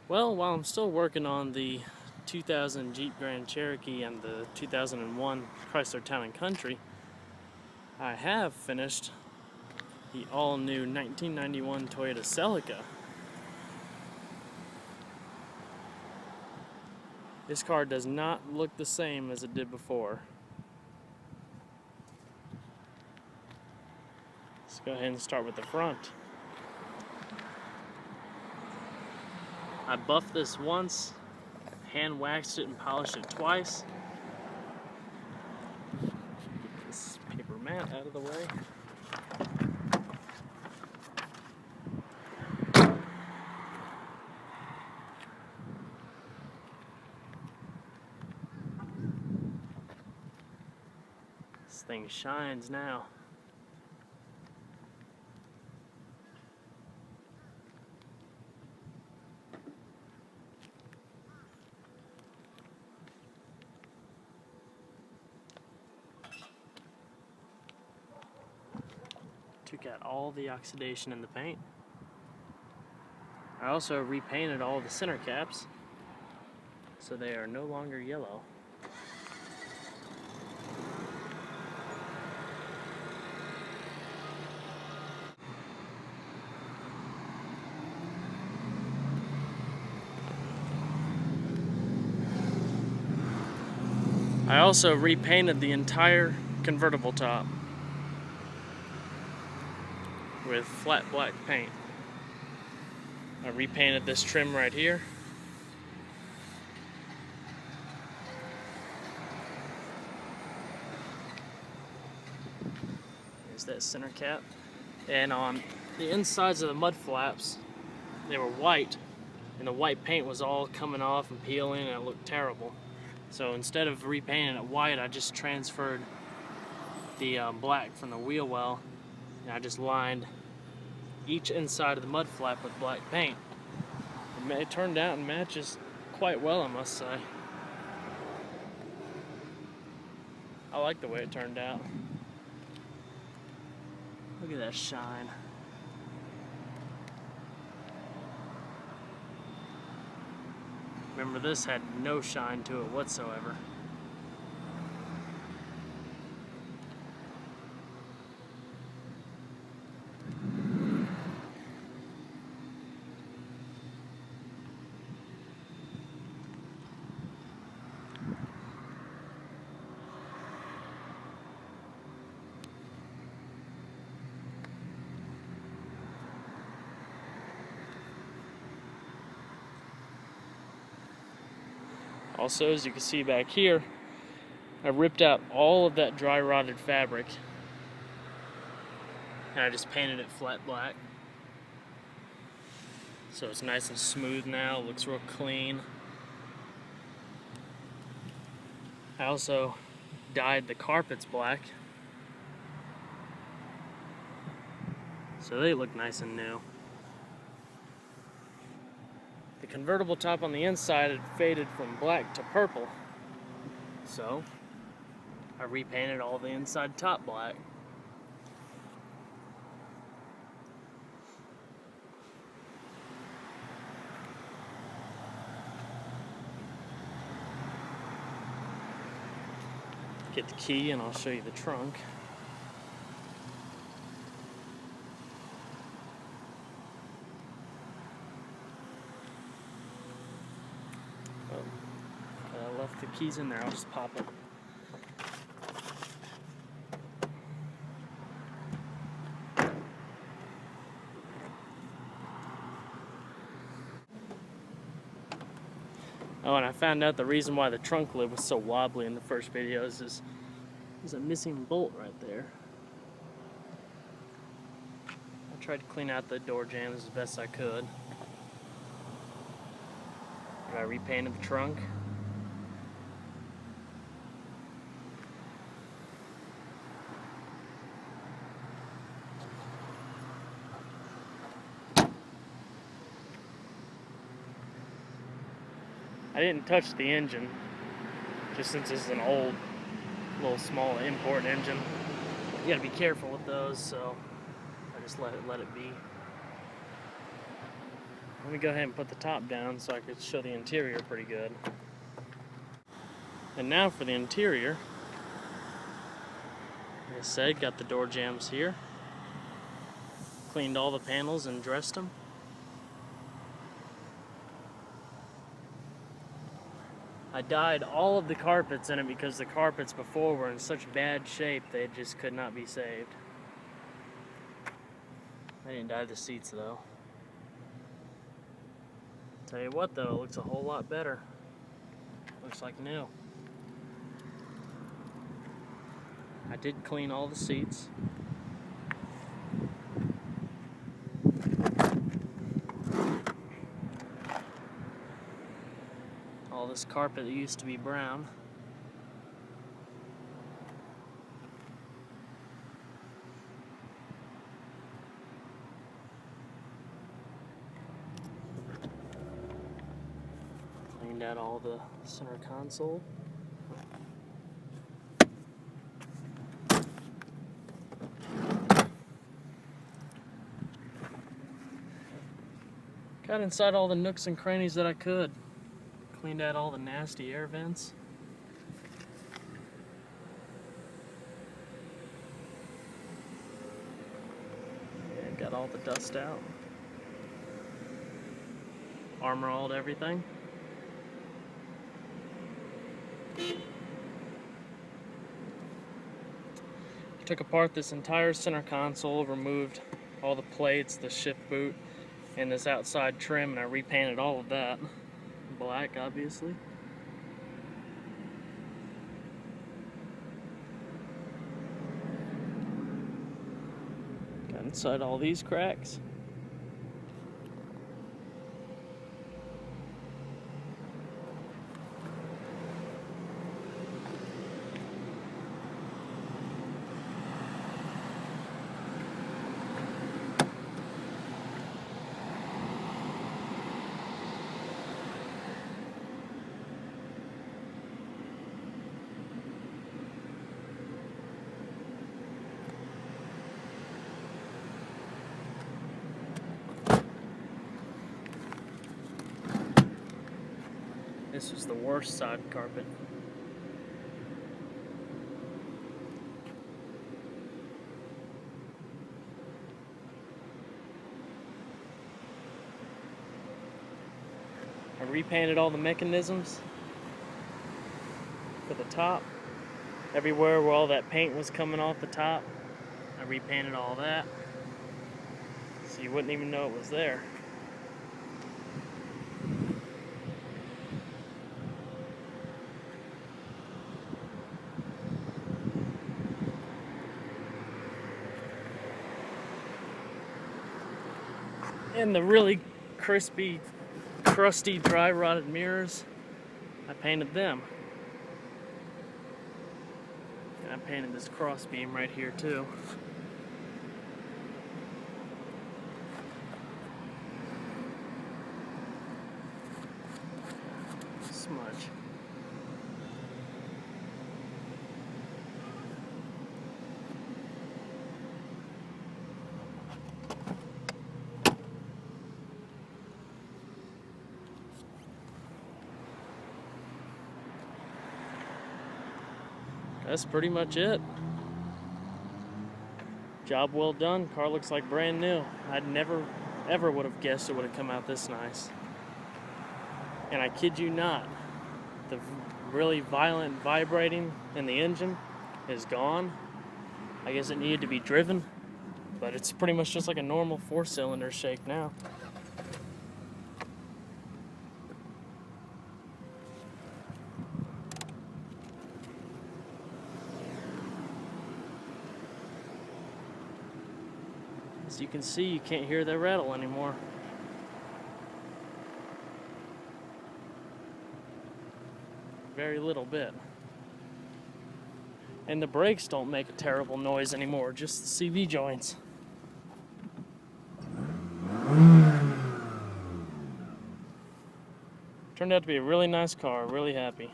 Well, while I'm still working on the 2000 Jeep Grand Cherokee and the 2001 Chrysler Town & Country, I have finished the all-new 1991 Toyota Celica. This car does not look the same as it did before. Let's go ahead and start with the front. I buffed this once, hand waxed it and polished it twice. Get this paper mat out of the way. This thing shines now. Took out all the oxidation in the paint. I also repainted all the center caps so they are no longer yellow. I also repainted the entire convertible top with flat black paint. I repainted this trim right here. There's that center cap. And on the insides of the mud flaps, they were white, and the white paint was all coming off and peeling, and it looked terrible. So instead of repainting it white, I just transferred the black from the wheel well, and I just lined each inside of the mud flap with black paint. It turned out and matches quite well, I must say. I like the way it turned out. Look at that shine. Remember, this had no shine to it whatsoever. Also, as you can see back here, I ripped out all of that dry rotted fabric and I just painted it flat black. So it's nice and smooth now, looks real clean. I also dyed the carpets black, so they look nice and new. The convertible top on the inside had faded from black to purple, so I repainted all the inside top black. Get the key and I'll show you the trunk. I left the keys in there, I'll just pop it. Oh, and I found out the reason why the trunk lid was so wobbly in the first videos is there's a missing bolt right there. I tried to clean out the door jambs as best I could. I repainted the trunk. I didn't touch the engine, just since this is an old, little small import engine. You gotta be careful with those, so I just let it be. Let me go ahead and put the top down so I could show the interior pretty good. And now for the interior. Like I said, got the door jambs here. Cleaned all the panels and dressed them. I dyed all of the carpets in it because the carpets before were in such bad shape they just could not be saved. I didn't dye the seats though. Tell you what though, it looks a whole lot better. Looks like new. I did clean all the seats. All this carpet that used to be brown. Cleaned out all the center console. Got inside all the nooks and crannies that I could. Cleaned out all the nasty air vents. And got all the dust out. Armor-alled everything. Took apart this entire center console, removed all the plates, the shift boot, and this outside trim, and I repainted all of that. Black, obviously. Got inside all these cracks. This was the worst side carpet. I repainted all the mechanisms for the top. Everywhere where all that paint was coming off the top, I repainted all that. So you wouldn't even know it was there. And the really crispy, crusty, dry rotted mirrors, I painted them. And I painted this cross beam right here too. Smudge. That's pretty much it. Job well done. Car looks like brand new. I'd never, ever would have guessed it would have come out this nice. And I kid you not, the really violent vibrating in the engine is gone. I guess it needed to be driven, but it's pretty much just like a normal 4-cylinder shake now. As you can see, you can't hear the rattle anymore. Very little bit. And the brakes don't make a terrible noise anymore, just the CV joints. Turned out to be a really nice car, really happy.